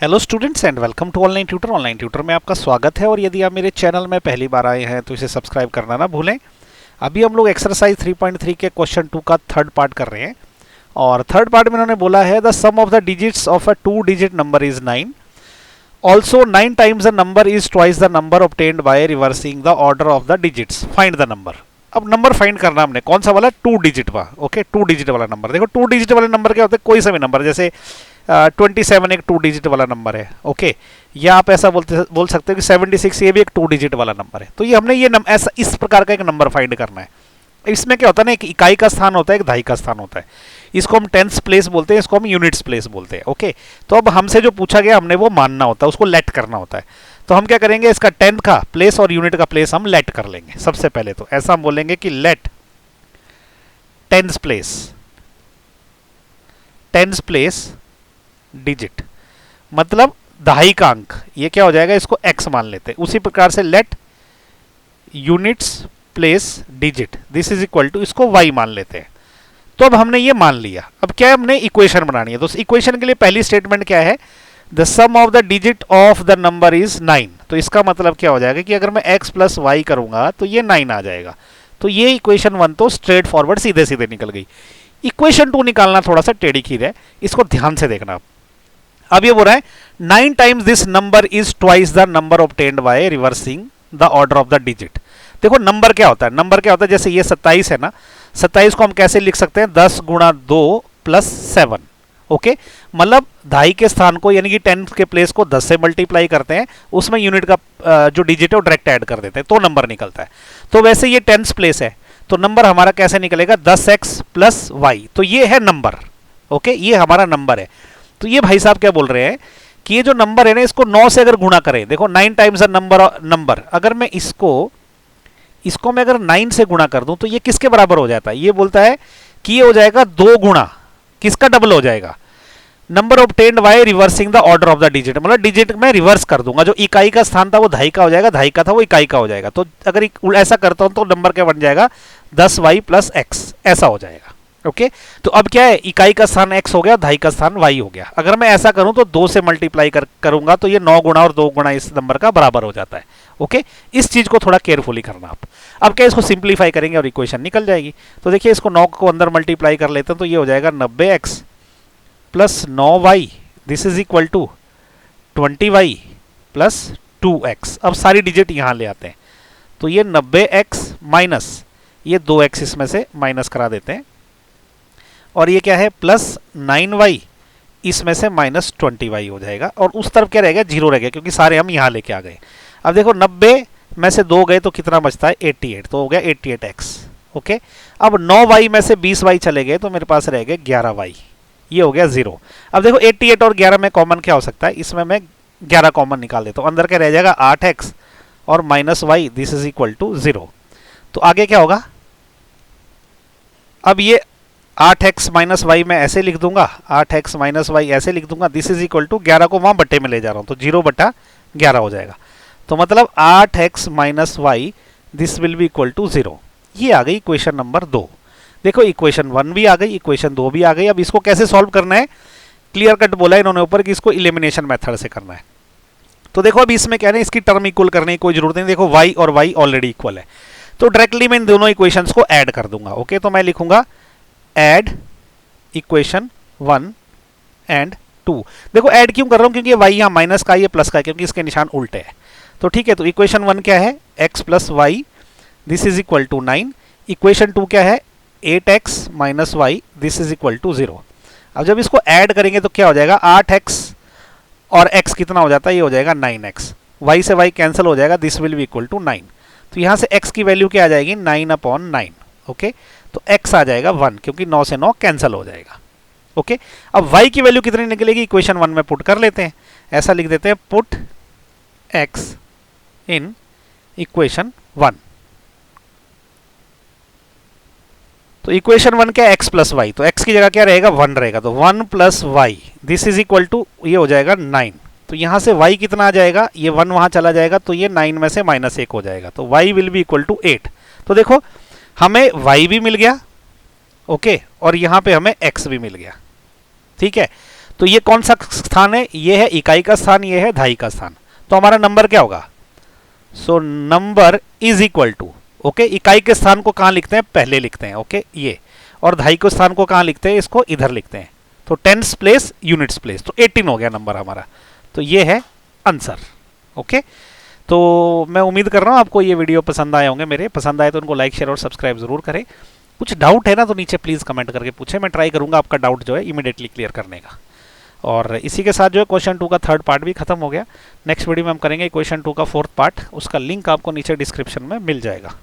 Hello students and welcome to online tutor. Online tutor में आपका स्वागत है और यदि आप मेरे चैनल में पहली बार आए हैं तो इसे सब्सक्राइब करना ना भूलें। अभी हम लोग एक्सरसाइज 3.3 के क्वेश्चन 2 का थर्ड पार्ट कर रहे हैं और थर्ड पार्ट में उन्होंने बोला है the sum of the digits of a 2 digit number is 9। Also 9 times the number is twice the number obtained by reversing the order of the digits. Find the number. अब number find करना हमने कौन सा वाला 2 digit वाला। Okay 2 digit वाला number. देखो 2 digit वाले नंबर क्या होते हैं, कोई सा भी नंबर, जैसे 27 एक 2 डिजिट वाला नंबर है। ओके या आप ऐसा बोल सकते हो कि 76 ये भी एक 2 डिजिट वाला नंबर है। तो ये हमने ऐसा इस प्रकार का एक नंबर फाइंड करना है। इसमें क्या होता है ना, एक इकाई का स्थान होता है, एक दहाई का स्थान होता है। इसको हम टेंस प्लेस बोलते हैं, इसको हम यूनिट्स प्लेस बोलते हैं। ओके तो अब हमसे जो पूछा गया हमने वो मानना होता है, उसको लेट करना होता है। तो हम क्या करेंगे, इसका टेंथ का प्लेस और यूनिट का प्लेस हम लेट कर लेंगे। सबसे पहले तो ऐसा हम बोलेंगे कि लेट टेंस प्लेस डिजिट, मतलब दहाई का अंक। ये क्या हो जाएगा, इसको x मान लेते हैं। उसी प्रकार से let units place digit this is equal to, इसको y मान लेते हैं। तो अब हमने ये मान लिया। अब क्या है, हमने इक्वेशन बनानी है। तो इक्वेशन के लिए पहली स्टेटमेंट क्या है, the sum of the digit of the number is 9। तो इसका मतलब क्या हो जाएगा कि अगर मैं x प्लस वाई करूंगा तो ये 9 आ जाएगा। तो ये इक्वेशन 1 तो स्ट्रेट फॉरवर्ड सीधे सीधे निकल गई। इक्वेशन 2 निकालना थोड़ा सा टेढ़ी खीर है, इसको ध्यान से देखना। अब ये बोल रहा है 9 times this number is twice the number obtained by reversing the order of the digit. देखो नंबर क्या होता है, नंबर क्या होता है, जैसे ये 27 है ना, 27 को हम कैसे लिख सकते हैं, 10 गुणा 2 प्लस 7। ओके मतलब दहाई के स्थान को यानी कि 10 के प्लेस को 10 से मल्टीप्लाई करते हैं, उसमें यूनिट का जो डिजिट है वो डायरेक्ट ऐड कर देते हैं तो नंबर निकलता है। तो वैसे ये 10 प्लेस है तो नंबर हमारा कैसे निकलेगा, 10x प्लस वाई। तो ये है नंबर। ओके ये हमारा नंबर है। तो ये भाई साहब क्या बोल रहे हैं कि ये जो नंबर है ना, इसको 9 से अगर गुणा करें, देखो 9 टाइम्स नंबर, अगर मैं इसको मैं अगर 9 से गुणा कर दूं तो ये किसके बराबर हो जाता है, ये बोलता है कि ये हो जाएगा 2 गुणा किसका डबल हो जाएगा, number obtained by reversing the order of the digit. मतलब डिजिट में रिवर्स कर दूंगा, जो इकाई का स्थान था वो दहाई का हो जाएगा, दहाई का था वो इकाई का हो जाएगा। तो अगर ऐसा करता हूं तो नंबर क्या बन जाएगा, 10y प्लस एक्स ऐसा हो जाएगा। ओके तो अब क्या है, इकाई का स्थान x हो गया, दहाई का स्थान y हो गया। अगर मैं ऐसा करूं तो 2 से मल्टीप्लाई करूंगा तो ये 9 गुणा और 2 गुणा इस नंबर का बराबर हो जाता है। ओके इस चीज को थोड़ा केयरफुली करना आप। अब क्या, इसको सिंप्लीफाई करेंगे और इक्वेशन निकल जाएगी। तो देखिए इसको 9 को अंदर मल्टीप्लाई कर लेते हैं तो ये हो जाएगा 90x plus 9y this is equal to 20y plus 2x। अब सारी डिजिट यहां ले आते हैं तो ये 90x माइनस ये 2x इसमें से माइनस करा देते हैं और ये क्या है प्लस 9y इसमें से माइनस 20y हो जाएगा और उस तरफ क्या रहेगा, 0 रह गया क्योंकि सारे हम यहां लेके आ गए। अब देखो 90 में से 2 गए तो कितना बचता है, 88, तो हो गया 88x। ओके अब 9y में से 20y चले गए तो मेरे पास रह गए 11y, ये हो गया 0। अब देखो 88 और 11 में कॉमन क्या हो सकता है, इसमें मैं 11 कॉमन निकाल देता हूं, अंदर क्या रह जाएगा 8x और minus y this is equal to 0। तो आगे क्या होगा, अब ये 8x माइनस वाई मैं ऐसे लिख दूंगा, 8x माइनस वाई ऐसे लिख दूंगा, दिस इज इक्वल टू 11 को वहां बट्टे में ले जा रहा हूं तो 0 बटा 11 हो जाएगा। तो मतलब 8x minus Y this will be equal to 0। ये आ गई इक्वेशन नंबर 2। देखो इक्वेशन 1 भी आ गई, इक्वेशन 2 भी आ गई। अब इसको कैसे सॉल्व करना है, क्लियर कट बोला इन्होंने ऊपर कि इसको इलिमिनेशन मेथड से करना है। तो देखो अब इसमें क्या है, इसकी टर्म इक्वल करने की कोई जरूरत नहीं। देखो y और y ऑलरेडी इक्वल है तो डायरेक्टली मैं इन दोनों इक्वेशंस को ऐड कर दूंगा। ओके तो मैं लिखूंगा ऐड इक्वेशन 1 एंड 2। देखो ऐड क्यों कर रहा हूं, क्योंकि y यहां माइनस का, ये प्लस का है क्योंकि इसके निशान उल्टे हैं। तो ठीक है, तो इक्वेशन 1 क्या है, x plus Y this is equal to 9। Equation 2 क्या है, 8x minus Y this is equal to 0। अब जब इसको ऐड करेंगे तो क्या हो जाएगा, 8x और x कितना हो जाता है, ये हो जाएगा 9x। y से y कैंसिल हो जाएगा, this will be equal to 9। तो यहां से x की वैल्यू क्या आ जाएगी, 9/9। ओके तो x आ जाएगा 1 क्योंकि 9 से 9 कैंसिल हो जाएगा। ओके अब y की वैल्यू कितनी निकलेगी, इक्वेशन 1 में पुट कर लेते हैं। ऐसा लिख देते हैं पुट x इन इक्वेशन 1। तो इक्वेशन 1 क्या है, x प्लस वाई, तो x की जगह क्या रहेगा, 1 रहेगा। तो 1 plus Y this is equal to, ये हो जाएगा 9। तो यहां से y कितना आ जाएगा, ये 1 वहां चला जाएगा तो ये 9 में से माइनस 1 हो जाएगा। तो y will be equal to 8। तो देखो हमें y भी मिल गया, ओके और यहां पे हमें x भी मिल गया। ठीक है तो ये कौन सा स्थान है? ये है इकाई का स्थान, ये है दहाई का स्थान। तो हमारा नंबर क्या होगा? So number is equal to, okay, इकाई के स्थान को कहाँ लिखते हैं? पहले लिखते हैं, ओके, ये, और दहाई के स्थान को कहाँ लिखते हैं? इसको इधर लिखते हैं। तो टेंस प्लेस, यूनिट्स प्लेस, तो 18 हो गया नंबर हमारा। तो ये है आंसर, ओके। तो मैं उम्मीद कर रहा हूँ आपको ये वीडियो पसंद आए होंगे मेरे। पसंद आए तो उनको लाइक शेयर और सब्सक्राइब जरूर करें। कुछ डाउट है ना तो नीचे प्लीज़ कमेंट करके पूछें, मैं ट्राई करूँगा आपका डाउट जो है इमीडिएटली क्लियर करने का। और इसी के साथ जो है क्वेश्चन 2 का थर्ड पार्ट भी खत्म हो गया। नेक्स्ट वीडियो में हम करेंगे क्वेश्चन 2 का फोर्थ पार्ट, उसका लिंक आपको नीचे डिस्क्रिप्शन में मिल जाएगा।